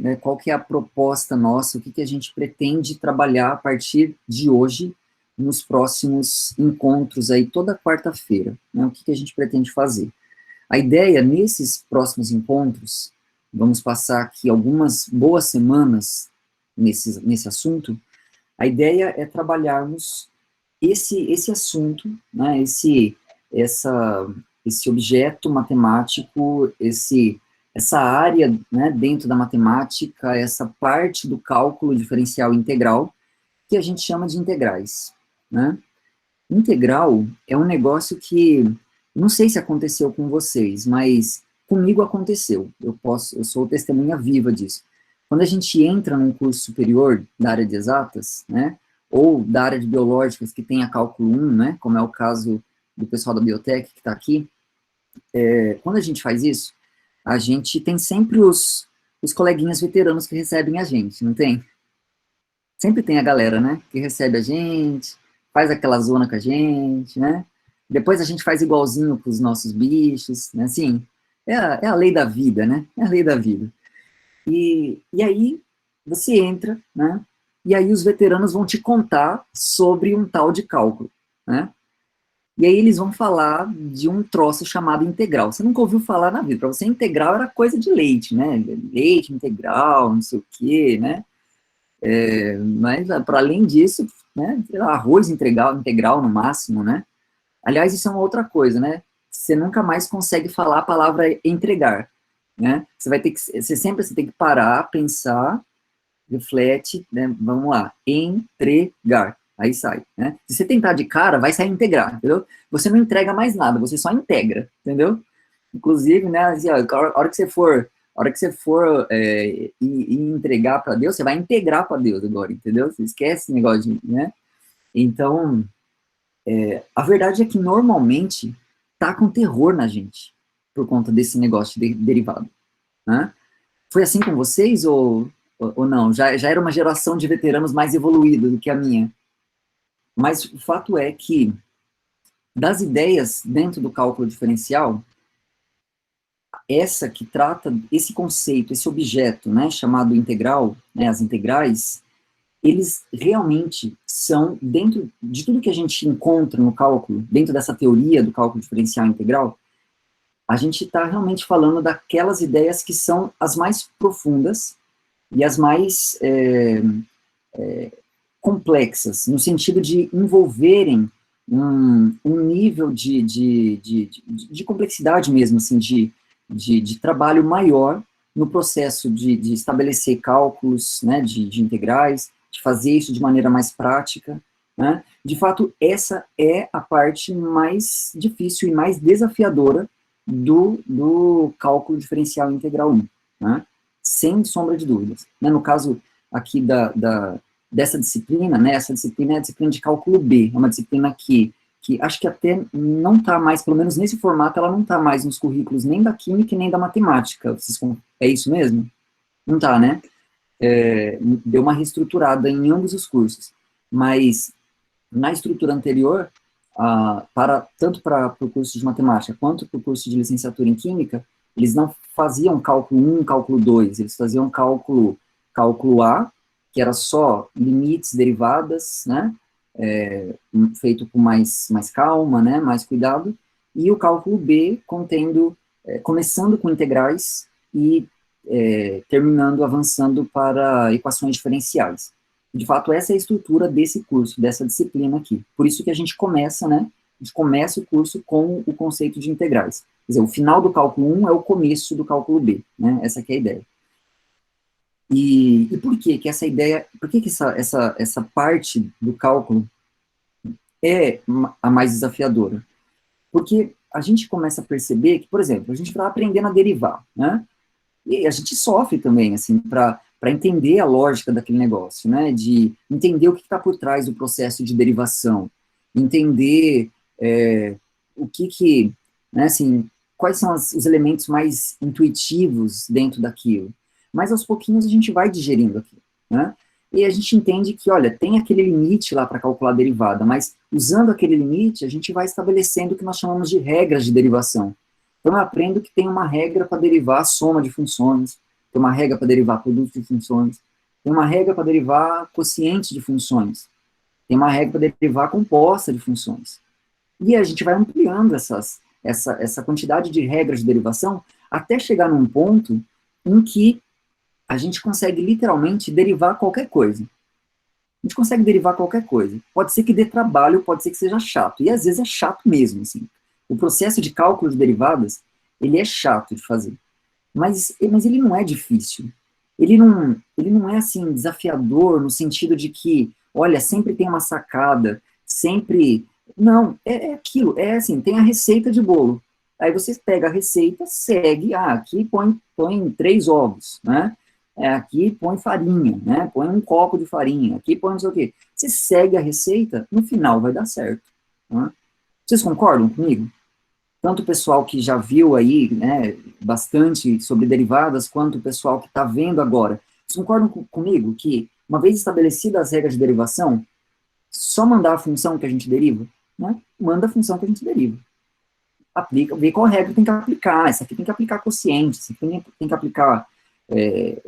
né, qual que é a proposta nossa, o que, que a gente pretende trabalhar a partir de hoje, nos próximos encontros aí, toda quarta-feira, né, o que, que a gente pretende fazer. A ideia, nesses próximos encontros, vamos passar aqui algumas boas semanas nesse assunto, a ideia é trabalharmos esse assunto, né, esse objeto matemático, essa área, né, dentro da matemática, essa parte do cálculo diferencial integral, que a gente chama de integrais, né? Integral é um negócio que, não sei se aconteceu com vocês, mas comigo aconteceu. Eu sou testemunha viva disso. Quando a gente entra num curso superior da área de exatas, né, ou da área de biológicas que tem a cálculo 1, né, como é o caso do pessoal da biotech que está aqui, quando a gente faz isso, a gente tem sempre os coleguinhas veteranos que recebem a gente, não tem? Sempre tem a galera, né, que recebe a gente, faz aquela zona com a gente, né? Depois a gente faz igualzinho com os nossos bichos, né? Assim, é a lei da vida, né? É a lei da vida. E aí você entra, né? E aí os veteranos vão te contar sobre um tal de cálculo, né? E aí eles vão falar de um troço chamado integral. Você nunca ouviu falar na vida. Para você, integral era coisa de leite, né? Leite integral, não sei o quê, né? Mas, para além disso, né, arroz integral no máximo, né? Aliás, isso é uma outra coisa, né? Você nunca mais consegue falar a palavra entregar, né? Você tem que parar, pensar, reflete, né? Vamos lá, entregar. Aí sai, né? Se você tentar de cara, vai sair integrar, entendeu? Você não entrega mais nada, você só integra, entendeu? Inclusive, né, assim, ó, a hora que você for e entregar para Deus, você vai integrar para Deus agora, entendeu? Você esquece esse negócio de, né? Então, a verdade é que normalmente tá com terror na gente por conta desse negócio derivado, né? Foi assim com vocês ou não? Já era uma geração de veteranos mais evoluída do que a minha. Mas o fato é que das ideias dentro do cálculo diferencial, essa que trata esse conceito, esse objeto, né, chamado integral, né, as integrais, eles realmente são, dentro de tudo que a gente encontra no cálculo, dentro dessa teoria do cálculo diferencial integral, a gente está realmente falando daquelas ideias que são as mais profundas e as mais complexas, no sentido de envolverem um nível de complexidade mesmo, assim, de trabalho maior no processo de estabelecer cálculos, né, de integrais, de fazer isso de maneira mais prática, né? De fato, essa é a parte mais difícil e mais desafiadora do cálculo diferencial integral 1, né? Sem sombra de dúvidas. Né? No caso aqui dessa disciplina, né, essa disciplina é a disciplina de cálculo B, é uma disciplina que acho que até não está mais, pelo menos nesse formato, ela não está mais nos currículos nem da química e nem da matemática. É isso mesmo? Não está, né? Deu uma reestruturada em ambos os cursos. Mas na estrutura anterior, tanto para o curso de matemática quanto para o curso de licenciatura em química, eles não faziam cálculo 1, cálculo 2, eles faziam cálculo A, que era só limites, derivadas, né, feito com mais calma, né, mais cuidado, e o cálculo B começando com integrais e terminando, avançando para equações diferenciais. De fato, essa é a estrutura desse curso, dessa disciplina aqui. Por isso que a gente começa, né, a gente começa o curso com o conceito de integrais. Quer dizer, o final do cálculo 1 é o começo do cálculo B, né, essa aqui é a ideia. E por que essa ideia, por que essa parte do cálculo é a mais desafiadora? Porque a gente começa a perceber que, por exemplo, a gente vai aprendendo a derivar, né? E a gente sofre também, assim, para entender a lógica daquele negócio, né? De entender o que está por trás do processo de derivação, entender o né, assim, quais são os elementos mais intuitivos dentro daquilo. Mas aos pouquinhos a gente vai digerindo aquilo, né? E a gente entende que, olha, tem aquele limite lá para calcular a derivada, mas usando aquele limite, a gente vai estabelecendo o que nós chamamos de regras de derivação. Então eu aprendo que tem uma regra para derivar a soma de funções, tem uma regra para derivar produtos de funções, tem uma regra para derivar quociente de funções, tem uma regra para derivar composta de funções. E a gente vai ampliando essa quantidade de regras de derivação até chegar num ponto em que a gente consegue literalmente derivar qualquer coisa. A gente consegue derivar qualquer coisa. Pode ser que dê trabalho, pode ser que seja chato. E às vezes é chato mesmo, assim. O processo de cálculo de derivadas, ele é chato de fazer. Mas ele não é difícil. Ele não é, assim, desafiador no sentido de que, olha, sempre tem uma sacada, sempre... Não, é aquilo, é assim, tem a receita de bolo. Aí você pega a receita, segue, aqui põe 3 ovos, né? Aqui põe farinha, né? Põe um copo de farinha, aqui põe não sei o quê. Você segue a receita, no final vai dar certo. Né? Vocês concordam comigo? Tanto o pessoal que já viu aí, né, bastante sobre derivadas, quanto o pessoal que está vendo agora. Vocês concordam comigo que, uma vez estabelecidas as regras de derivação, só mandar a função que a gente deriva? Né? Manda a função que a gente deriva. Aplica, vê qual regra tem que aplicar. Essa aqui tem que aplicar quociente, essa aqui tem que aplicar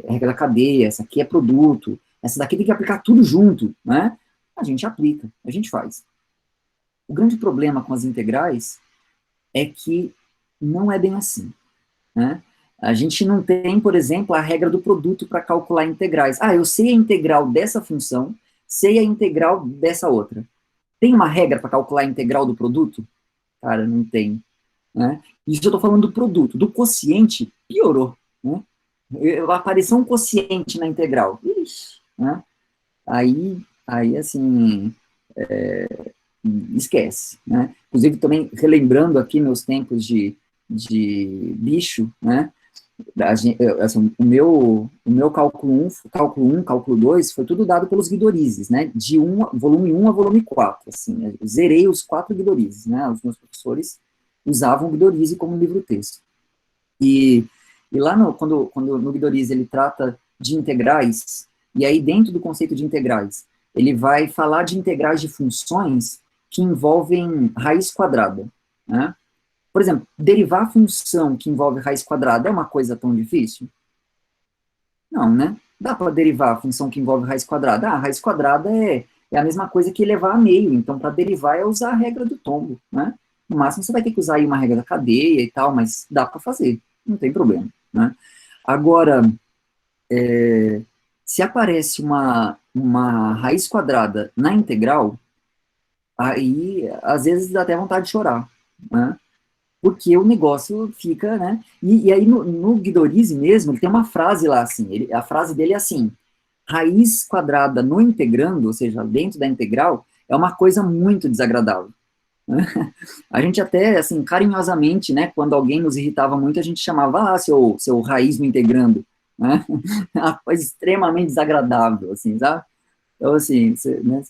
regra da cadeia, essa aqui é produto, essa daqui tem que aplicar tudo junto, né? A gente aplica, a gente faz. O grande problema com as integrais é que não é bem assim, né? A gente não tem, por exemplo, a regra do produto para calcular integrais. Eu sei a integral dessa função, sei a integral dessa outra. Tem uma regra para calcular a integral do produto? Cara, não tem. Né? Isso eu estou falando do produto. Do quociente, piorou. Né? Apareceu um quociente na integral. Ixi, né? Aí, assim, esquece. Né? Inclusive, também, relembrando aqui meus tempos de bicho, né? Assim, o meu cálculo 1, cálculo 2, foi tudo dado pelos Guidorizes, né? De volume 1 a volume 4, assim, eu zerei os 4 Guidorizes, né? Os meus professores usavam o Guidorize como livro-texto. E lá quando no Guidorize ele trata de integrais, e aí dentro do conceito de integrais, ele vai falar de integrais de funções que envolvem raiz quadrada, né? Por exemplo, derivar a função que envolve raiz quadrada é uma coisa tão difícil? Não, né? Dá para derivar a função que envolve raiz quadrada. A raiz quadrada é a mesma coisa que elevar a meio, então para derivar é usar a regra do tombo, né? No máximo você vai ter que usar aí uma regra da cadeia e tal, mas dá para fazer, não tem problema, né? Agora, se aparece uma raiz quadrada na integral, aí às vezes dá até vontade de chorar, né? Porque o negócio fica, né? E aí no Guidorize mesmo, ele tem uma frase lá assim, a frase dele é assim: raiz quadrada no integrando, ou seja, dentro da integral, é uma coisa muito desagradável. Né? A gente até, assim, carinhosamente, né, quando alguém nos irritava muito, a gente chamava, seu raiz no integrando, né? Uma coisa extremamente desagradável, assim, sabe? Então, assim, né,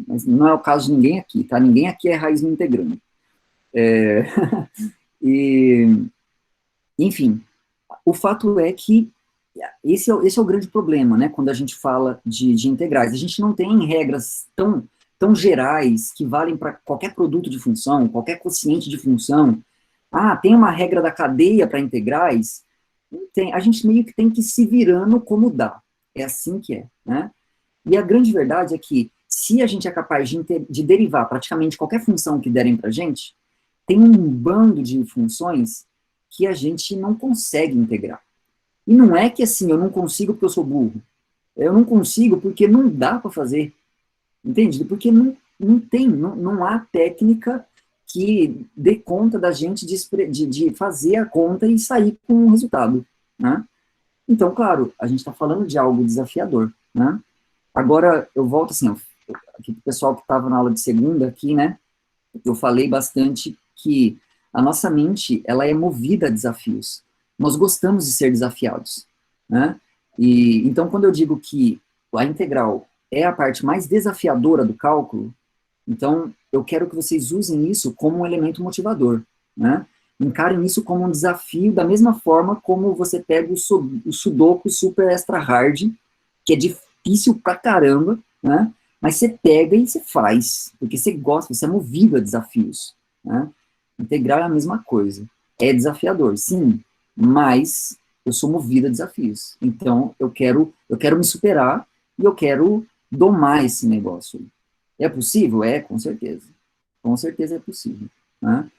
mas não é o caso de ninguém aqui, tá? Ninguém aqui é raiz no integrando. E, enfim, o fato é que esse é o grande problema, né, quando a gente fala de integrais. A gente não tem regras tão gerais que valem para qualquer produto de função, qualquer quociente de função. Tem uma regra da cadeia para integrais? Não tem. A gente meio que tem que ir se virando como dá. É assim que é, né? E a grande verdade é que, se a gente é capaz de derivar praticamente qualquer função que derem para a gente, tem um bando de funções que a gente não consegue integrar. E não é que assim, eu não consigo porque eu sou burro. Eu não consigo porque não dá para fazer. Entende? Porque não há técnica que dê conta da gente de fazer a conta e sair com o resultado. Né? Então, claro, a gente está falando de algo desafiador. Né? Agora, eu volto assim, aqui para o pessoal que estava na aula de segunda aqui, né? Eu falei bastante que a nossa mente, ela é movida a desafios. Nós gostamos de ser desafiados, né? E então, quando eu digo que a integral é a parte mais desafiadora do cálculo, então eu quero que vocês usem isso como um elemento motivador, né? Encarem isso como um desafio, da mesma forma como você pega o Sudoku Super Extra Hard, que é difícil pra caramba, né? Mas você pega e você faz, porque você gosta, você é movido a desafios, né? Integral é a mesma coisa. É desafiador, sim, mas eu sou movido a desafios. Então, eu quero me superar e eu quero domar esse negócio. É possível? É, com certeza. Com certeza é possível. Né?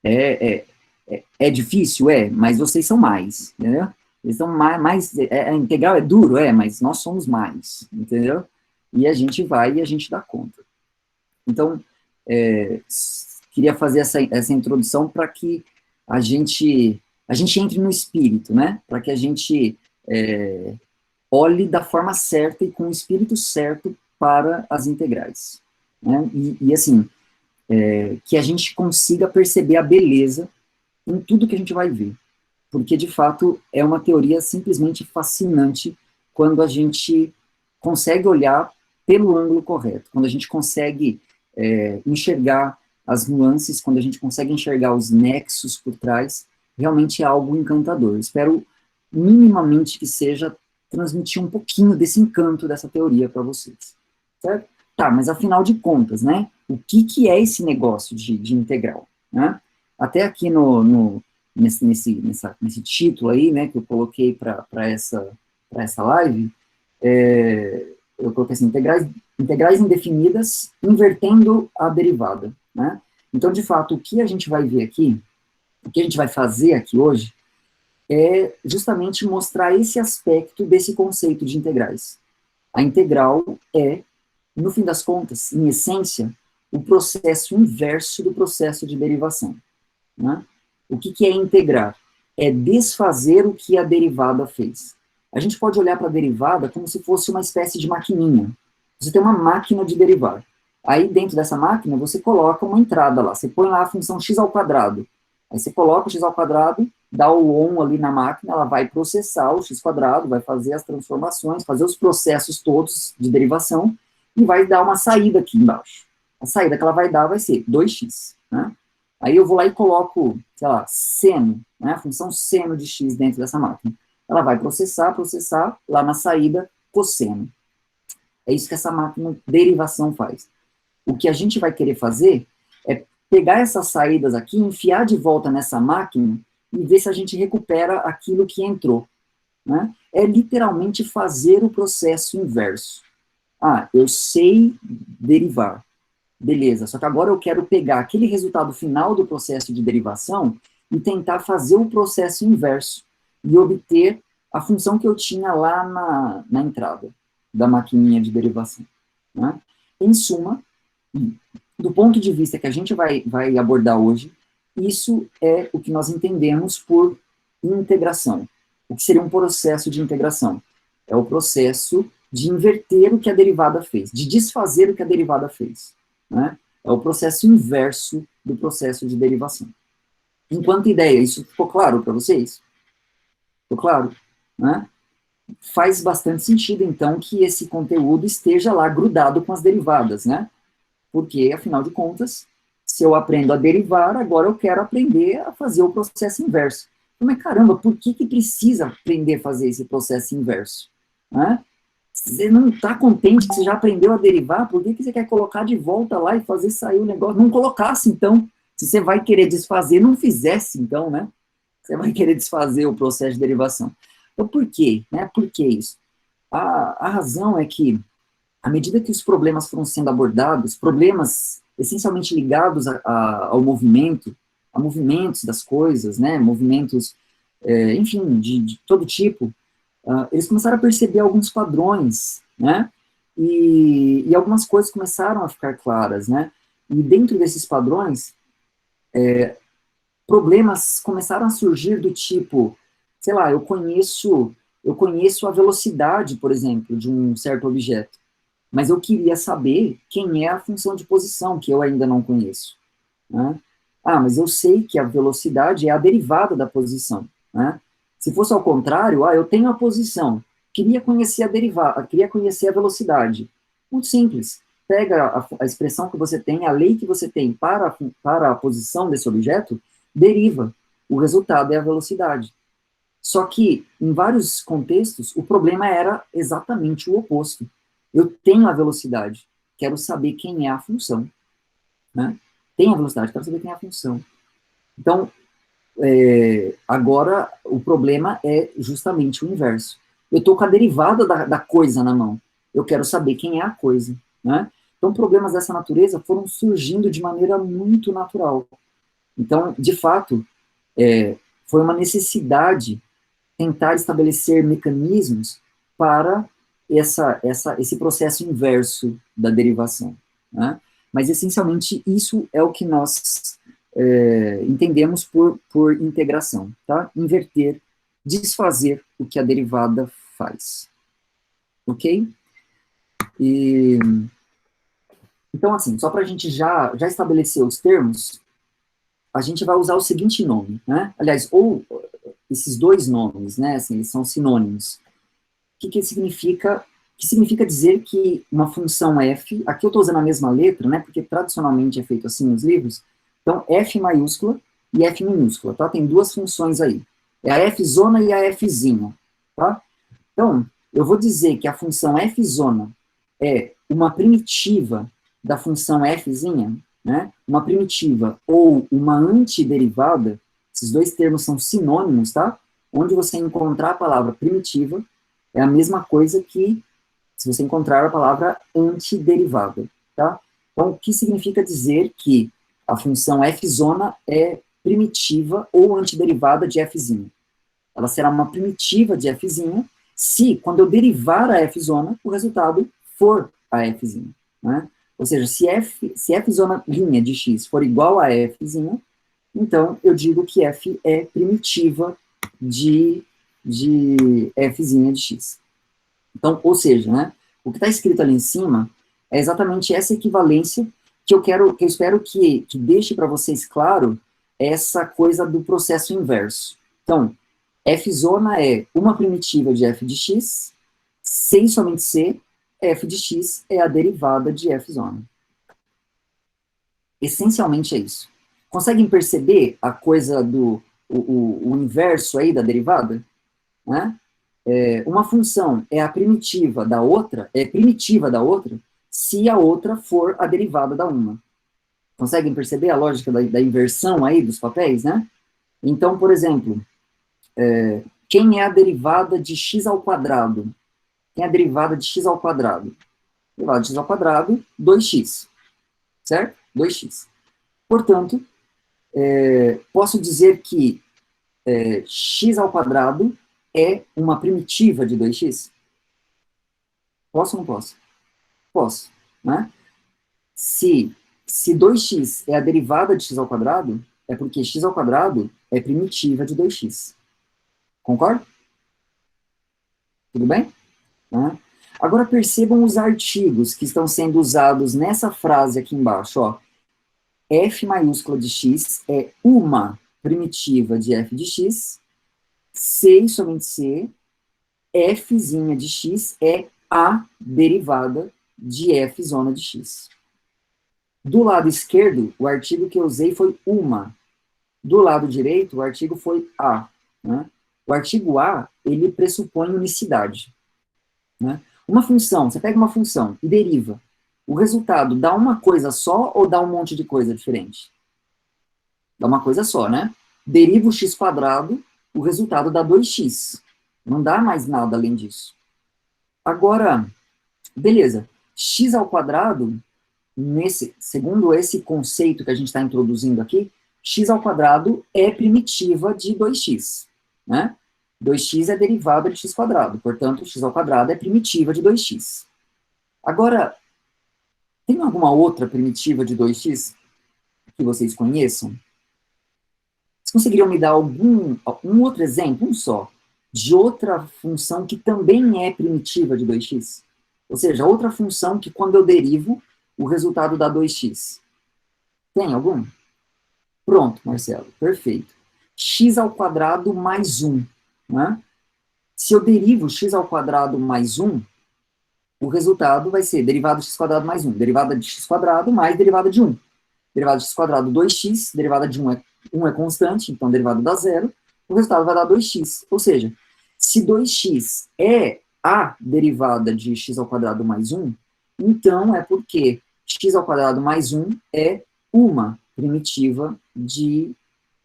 É difícil? É, mas vocês são mais, entendeu? Eles são a integral é duro? É, mas nós somos mais, entendeu? E a gente vai e a gente dá conta. Então, queria fazer essa introdução para que a gente entre no espírito, né? Para que a gente olhe da forma certa e com o espírito certo para as integrais. Né? E assim, que a gente consiga perceber a beleza em tudo que a gente vai ver. Porque, de fato, é uma teoria simplesmente fascinante quando a gente consegue olhar pelo ângulo correto, quando a gente consegue enxergar as nuances, quando a gente consegue enxergar os nexos por trás, realmente é algo encantador. Espero minimamente que seja transmitir um pouquinho desse encanto dessa teoria para vocês, certo? Tá, mas afinal de contas, né, o que é esse negócio de integral, né? Até aqui nesse título aí, né, que eu coloquei para essa live, eu coloquei assim, integrais indefinidas invertendo a derivada, né? Então, de fato, o que a gente vai ver aqui, o que a gente vai fazer aqui hoje, é justamente mostrar esse aspecto desse conceito de integrais. A integral é, no fim das contas, em essência, o processo inverso do processo de derivação. Né? O que é integrar? É desfazer o que a derivada fez. A gente pode olhar para a derivada como se fosse uma espécie de maquininha. Você tem uma máquina de derivar. Aí, dentro dessa máquina, você coloca uma entrada lá. Você põe lá a função x ao quadrado. Aí você coloca o x ao quadrado, dá o on ali na máquina, ela vai processar o x quadrado, vai fazer as transformações, fazer os processos todos de derivação, e vai dar uma saída aqui embaixo. A saída que ela vai dar vai ser 2x. Né? Aí eu vou lá e coloco, sei lá, seno, né, a função seno de x dentro dessa máquina. Ela vai processar, lá na saída, cosseno. É isso que essa máquina de derivação faz. O que a gente vai querer fazer é pegar essas saídas aqui, enfiar de volta nessa máquina e ver se a gente recupera aquilo que entrou. Né? É literalmente fazer o processo inverso. Ah, eu sei derivar. Beleza, só que agora eu quero pegar aquele resultado final do processo de derivação e tentar fazer o processo inverso e obter a função que eu tinha lá na entrada da maquininha de derivação. Né? Em suma, do ponto de vista que a gente vai abordar hoje, isso é o que nós entendemos por integração. O que seria um processo de integração? É o processo de inverter o que a derivada fez, de desfazer o que a derivada fez. Né? É o processo inverso do processo de derivação. Enquanto ideia, isso ficou claro para vocês? Ficou claro? Né? Faz bastante sentido, então, que esse conteúdo esteja lá grudado com as derivadas, né? Porque, afinal de contas, se eu aprendo a derivar, agora eu quero aprender a fazer o processo inverso. Mas, caramba, por que precisa aprender a fazer esse processo inverso? Né? Você não está contente que você já aprendeu a derivar, por que você quer colocar de volta lá e fazer sair o negócio? Não colocasse, então. Se você vai querer desfazer, não fizesse, então, né? Você vai querer desfazer o processo de derivação. Então, por quê? Né? Por que isso? A razão é que, à medida que os problemas foram sendo abordados, problemas essencialmente ligados ao movimento, a movimentos das coisas, né? Movimentos, enfim, de todo tipo, eles começaram a perceber alguns padrões, né? E algumas coisas começaram a ficar claras, né? E dentro desses padrões, problemas começaram a surgir do tipo, sei lá, eu conheço a velocidade, por exemplo, de um certo objeto, mas eu queria saber quem é a função de posição, que eu ainda não conheço. Né? Ah, mas eu sei que a velocidade é a derivada da posição. Né? Se fosse ao contrário, eu tenho a posição, queria conhecer a derivada, queria conhecer a velocidade. Muito simples. Pega a expressão que você tem, a lei que você tem para a posição desse objeto, deriva. O resultado é a velocidade. Só que, em vários contextos, o problema era exatamente o oposto. Eu tenho a velocidade, quero saber quem é a função. Né? Tem a velocidade, quero saber quem é a função. Então, Agora, o problema é justamente o inverso. Eu estou com a derivada da coisa na mão. Eu quero saber quem é a coisa, né? Então, problemas dessa natureza foram surgindo de maneira muito natural. Então, de fato, foi uma necessidade tentar estabelecer mecanismos para esse processo inverso da derivação, né? Mas, essencialmente, isso é o que nós entendemos por integração, tá? Inverter, desfazer o que a derivada faz, ok? Então, assim, só para a gente já estabelecer os termos, a gente vai usar o seguinte nome, né? Aliás, ou esses dois nomes, né? Assim, eles são sinônimos. O que significa? Que significa dizer que uma função f, aqui eu estou usando a mesma letra, né? Porque tradicionalmente é feito assim nos livros. Então, f maiúscula e f minúscula, tá? Tem duas funções aí. É a f zona e a f zinha, tá? Então, eu vou dizer que a função f zona é uma primitiva da função f zinha, né? Uma primitiva ou uma antiderivada, esses dois termos são sinônimos, tá? Onde você encontrar a palavra primitiva, é a mesma coisa que se você encontrar a palavra antiderivada, tá? Então, o que significa dizer que a função f zona é primitiva ou antiderivada de f zinha? Ela será uma primitiva de f zinha se, quando eu derivar a f zona, o resultado for a f zinha, né? Ou seja, se f zona linha de x for igual a f zinha, então eu digo que f é primitiva de f zinha de x. Então, ou seja, né, o que está escrito ali em cima é exatamente essa equivalência que eu espero que deixe para vocês claro essa coisa do processo inverso. Então, f zona é uma primitiva de f de x, C e somente C, f de x é a derivada de f zona. Essencialmente é isso. Conseguem perceber a coisa o inverso aí da derivada? Né? Uma função é a primitiva da outra, se a outra for a derivada da uma. Conseguem perceber a lógica da inversão aí dos papéis, né? Então, por exemplo, quem é a derivada de x ao quadrado? Quem é a derivada de x ao quadrado? Derivada de x ao quadrado, 2x, certo? 2x. Portanto, posso dizer que x ao quadrado é uma primitiva de 2x? Posso ou não posso? Posso, né? Se 2x é a derivada de x ao quadrado, é porque x ao quadrado é primitiva de 2x. Concorda? Tudo bem? Né? Agora percebam os artigos que estão sendo usados nessa frase aqui embaixo, ó. F maiúscula de x é uma primitiva de f de x, C e somente C, fzinha de x é a derivada de f zona de x. Do lado esquerdo, o artigo que eu usei foi uma. Do lado direito, o artigo foi a. Né? O artigo a, ele pressupõe unicidade. Né? Uma função, você pega uma função e deriva. O resultado dá uma coisa só ou dá um monte de coisa diferente? Dá uma coisa só, né? Deriva o x quadrado, o resultado dá 2x. Não dá mais nada além disso. Agora, beleza. X ao quadrado, segundo esse conceito que a gente está introduzindo aqui, x ao quadrado é primitiva de 2x. Né? 2x é derivada de x quadrado, portanto, x ao quadrado é primitiva de 2x. Agora, tem alguma outra primitiva de 2x que vocês conheçam? Vocês conseguiriam me dar um outro exemplo, um só, de outra função que também é primitiva de 2x? Ou seja, outra função que quando eu derivo, o resultado dá 2x. Tem algum? Pronto, Marcelo, perfeito. X ao quadrado mais 1. Né? Se eu derivo x ao quadrado mais 1, o resultado vai ser derivada de x quadrado mais 1. Derivada de x quadrado mais derivada de 1. Derivada de x quadrado 2x, derivada de 1 é constante, então derivada dá zero. O resultado vai dar 2x. Ou seja, se 2x é a derivada de x ao quadrado mais 1, então é porque x ao quadrado mais 1 é uma primitiva de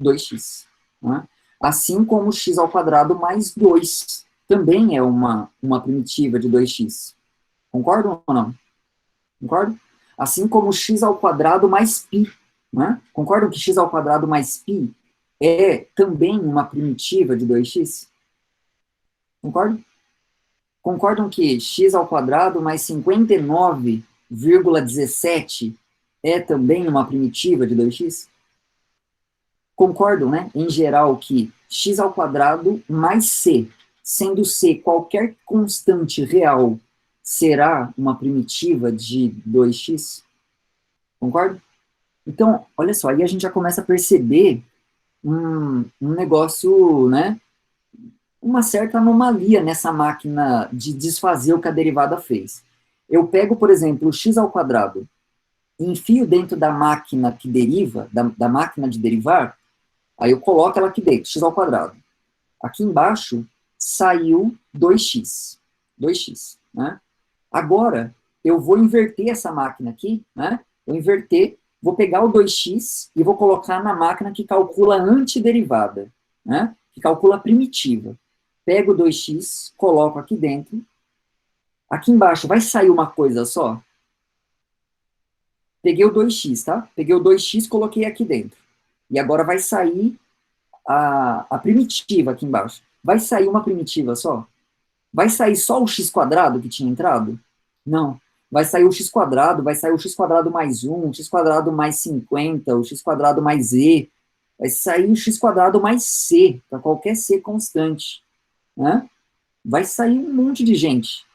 2x. né? Assim como x ao quadrado mais 2 também é uma primitiva de 2x. Concordam ou não? Concordam? Assim como x ao quadrado mais π. Né? Concordam que x ao quadrado mais π é também uma primitiva de 2x? Concordam? Concordam que x ao quadrado mais 59,17 é também uma primitiva de 2x? Concordam, né, em geral, que x ao quadrado mais c, sendo c qualquer constante real, será uma primitiva de 2x? Concorda? Então, olha só, aí a gente já começa a perceber um negócio, né, uma certa anomalia nessa máquina de desfazer o que a derivada fez. Eu pego, por exemplo, o x ao quadrado, enfio dentro da máquina que deriva, da máquina de derivar, aí eu coloco ela aqui dentro, x ao quadrado. Aqui embaixo saiu 2x. 2x, né? Agora, eu vou inverter essa máquina aqui, né? Vou inverter, vou pegar o 2x e vou colocar na máquina que calcula a antiderivada, né? Que calcula a primitiva. Pego o 2x, coloco aqui dentro. Aqui embaixo vai sair uma coisa só? Peguei o 2x, tá? Peguei o 2x, coloquei aqui dentro. E agora vai sair a primitiva aqui embaixo. Vai sair uma primitiva só? Vai sair só o x quadrado que tinha entrado? Não. Vai sair o x quadrado, vai sair o x quadrado mais 1, o x quadrado mais 50, o x quadrado mais e. Vai sair o x quadrado mais c, para qualquer c constante. Né? Vai sair um monte de gente.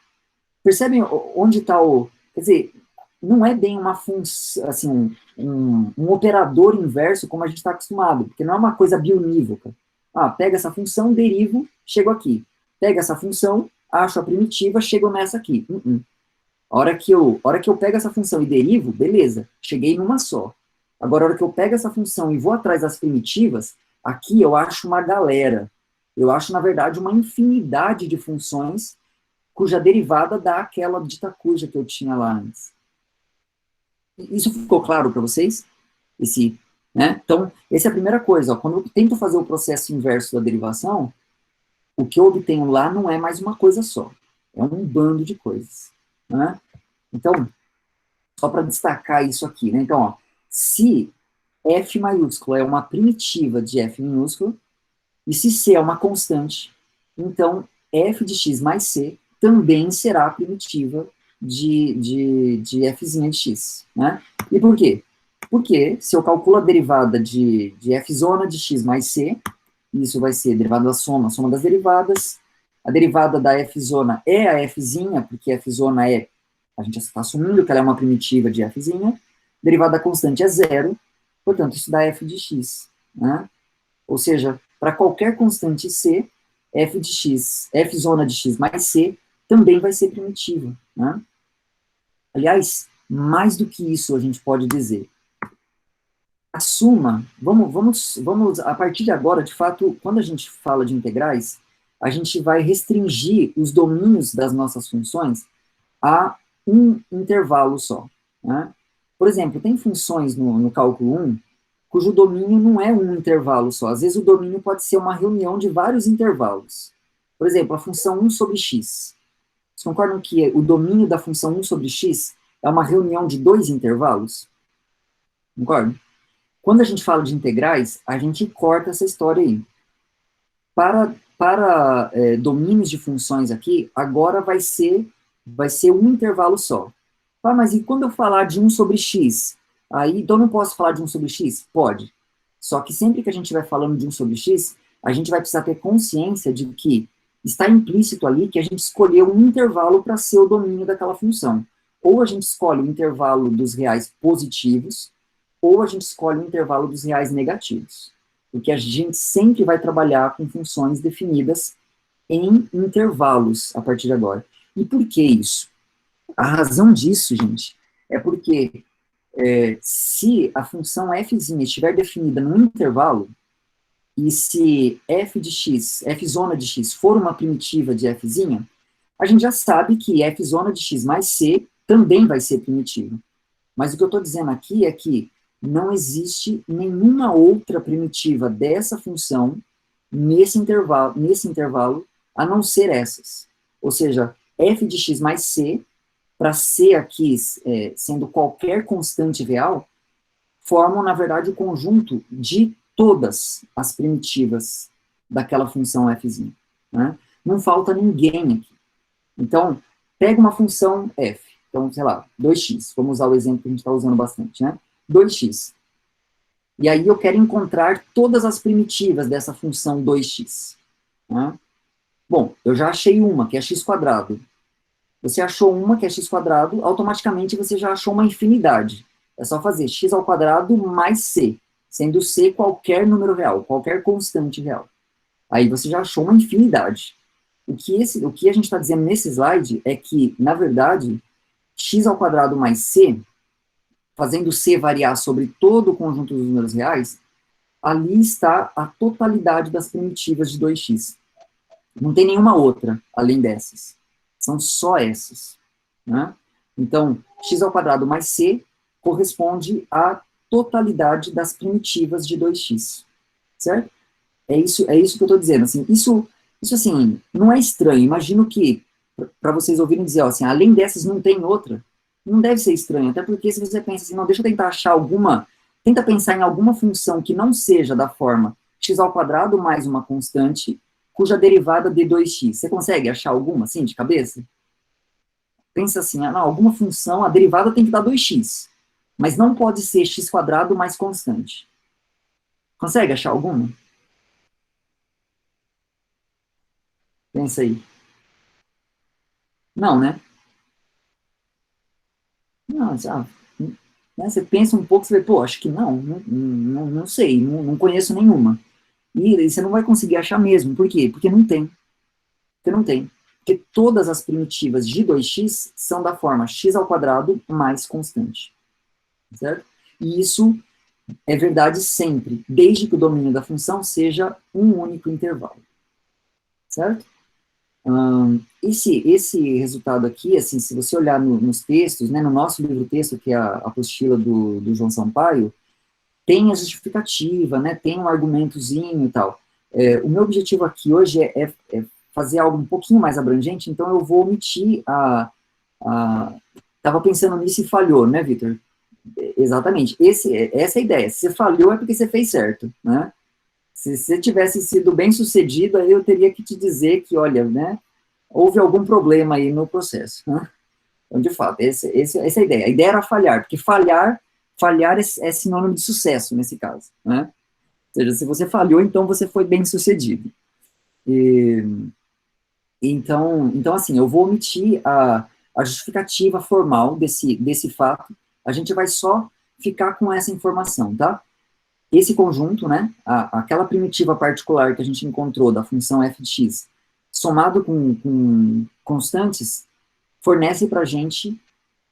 Percebem onde está o... Quer dizer, não é bem uma função, assim, um operador inverso como a gente está acostumado, porque não é uma coisa bionívoca. Ah, pega essa função, derivo, chego aqui. Pega essa função, acho a primitiva, chego nessa aqui. A hora que eu pego essa função e derivo, beleza, cheguei numa só. Agora, a hora que eu pego essa função e vou atrás das primitivas, aqui eu acho uma galera. Eu acho, na verdade, uma infinidade de funções cuja derivada dá aquela dita cuja que eu tinha lá antes. Isso ficou claro para vocês? Né? Então, essa é a primeira coisa. Ó, quando eu tento fazer o processo inverso da derivação, o que eu obtenho lá não é mais uma coisa só. É um bando de coisas. Né? Então, só para destacar isso aqui. Né? Então, ó, se f maiúsculo é uma primitiva de f minúsculo, e se c é uma constante, então f de x mais c também será a primitiva de fzinha de x. Né? E por quê? Porque se eu calculo a derivada de f zona de x mais c, isso vai ser derivada da soma, a soma das derivadas, a derivada da f zona é a fzinha, porque f zona é, a gente está assumindo que ela é uma primitiva de fzinha, derivada da constante é zero, portanto, isso dá f de x. Né? Ou seja, para qualquer constante c, f de x, f zona de x mais c, também vai ser primitiva. Né? Aliás, mais do que isso a gente pode dizer. A suma, vamos, a partir de agora, de fato, quando a gente fala de integrais, a gente vai restringir os domínios das nossas funções a um intervalo só. Né? Por exemplo, tem funções no cálculo 1 cujo domínio não é um intervalo só. Às vezes o domínio pode ser uma reunião de vários intervalos. Por exemplo, a função 1 sobre x. Vocês concordam que o domínio da função 1 sobre x é uma reunião de dois intervalos? Concordam? Quando a gente fala de integrais, a gente corta essa história aí. Para domínios de funções aqui, agora vai ser um intervalo só. Ah, mas e quando eu falar de 1 sobre x? Aí, então não posso falar de 1 sobre x? Pode. Só que sempre que a gente estiver falando de 1 sobre x, a gente vai precisar ter consciência de que está implícito ali que a gente escolheu um intervalo para ser o domínio daquela função. Ou a gente escolhe o intervalo dos reais positivos, ou a gente escolhe o intervalo dos reais negativos. Porque a gente sempre vai trabalhar com funções definidas em intervalos a partir de agora. E por que isso? A razão disso, gente, é porque se a função fzinha estiver definida num intervalo, e se f de x, f zona de x, for uma primitiva de fzinha, a gente já sabe que f zona de x mais c também vai ser primitiva. Mas o que eu estou dizendo aqui é que não existe nenhuma outra primitiva dessa função nesse intervalo, a não ser essas. Ou seja, f de x mais c, para c aqui sendo qualquer constante real, formam, na verdade, o conjunto de todas as primitivas daquela função fzinha. Né? Não falta ninguém aqui. Então, pega uma função f, então, sei lá, 2x, vamos usar o exemplo que a gente está usando bastante, né? 2x. E aí eu quero encontrar todas as primitivas dessa função 2x. Né? Bom, eu já achei uma, que é x quadrado. Você achou uma, que é x quadrado, automaticamente você já achou uma infinidade. É só fazer x ao quadrado mais c, sendo c qualquer número real, qualquer constante real. Aí você já achou uma infinidade. O que a gente está dizendo nesse slide é que, na verdade, x ao quadrado mais c, fazendo c variar sobre todo o conjunto dos números reais, ali está a totalidade das primitivas de 2x. Não tem nenhuma outra além dessas. São só essas. Né? Então, x ao quadrado mais c corresponde à totalidade das primitivas de 2x. Certo? É isso que eu estou dizendo. Assim, isso assim, não é estranho. Imagino que, para vocês ouvirem dizer, ó, assim, além dessas não tem outra, não deve ser estranho. Até porque se você pensa assim, não, deixa eu tentar achar tenta pensar em alguma função que não seja da forma x ao quadrado mais uma constante, cuja derivada de 2x. Você consegue achar alguma, assim, de cabeça? Pensa assim, não, alguma função, a derivada tem que dar 2x, mas não pode ser x quadrado mais constante. Consegue achar alguma? Pensa aí. Não, né? Não, né, você pensa um pouco, você vê, pô, acho que não sei, não conheço nenhuma. E você não vai conseguir achar mesmo. Por quê? Porque não tem. Porque não tem. Porque todas as primitivas de 2x são da forma x ao quadrado mais constante. Certo? E isso é verdade sempre, desde que o domínio da função seja um único intervalo. Certo? Esse resultado aqui, assim, se você olhar nos textos, né, no nosso livro-texto, que é a apostila do João Sampaio, tem a justificativa, né, tem um argumentozinho e tal. O meu objetivo aqui hoje é fazer algo um pouquinho mais abrangente, então eu vou omitir Estava pensando nisso e falhou, né, Vitor? Exatamente. Essa é a ideia. Se você falhou é porque você fez certo, né? Se você tivesse sido bem sucedido, aí eu teria que te dizer que, olha, né, houve algum problema aí no processo. Né? Então, de fato, essa é a ideia. A ideia era falhar, porque falhar é sinônimo de sucesso nesse caso. Né? Ou seja, se você falhou, então você foi bem sucedido. Então, assim, eu vou omitir a justificativa formal desse fato. A gente vai só ficar com essa informação, tá? Esse conjunto, né, aquela primitiva particular que a gente encontrou da função f de x, somado com constantes, fornece para a gente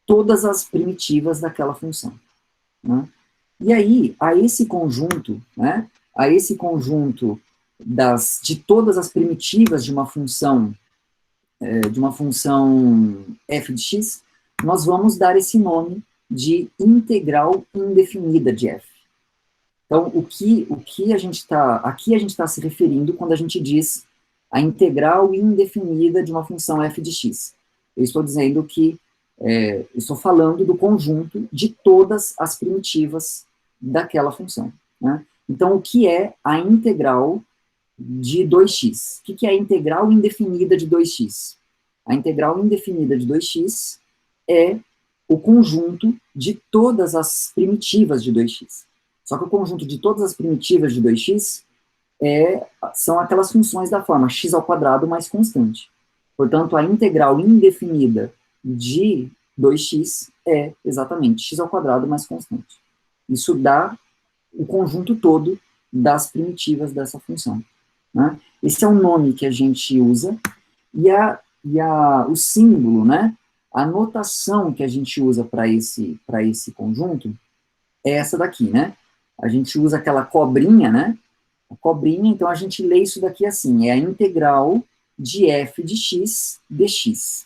todas as primitivas daquela função. Né? E aí, né, a esse conjunto de todas as primitivas de uma função f de x, nós vamos dar esse nome de integral indefinida de f. Então, aqui a gente está se referindo quando a gente diz a integral indefinida de uma função f de x. Eu estou dizendo que, estou falando do conjunto de todas as primitivas daquela função. Né? Então, o que é a integral de 2x? O que é a integral indefinida de 2x? A integral indefinida de 2x é o conjunto de todas as primitivas de 2x. Só que o conjunto de todas as primitivas de 2x são aquelas funções da forma x ao quadrado mais constante. Portanto, a integral indefinida de 2x é exatamente x ao quadrado mais constante. Isso dá o conjunto todo das primitivas dessa função. Né? Esse é o nome que a gente usa, o símbolo, né? A notação que a gente usa para esse conjunto é essa daqui, né? A gente usa aquela cobrinha, né? A cobrinha, então a gente lê isso daqui assim, é a integral de f de x dx.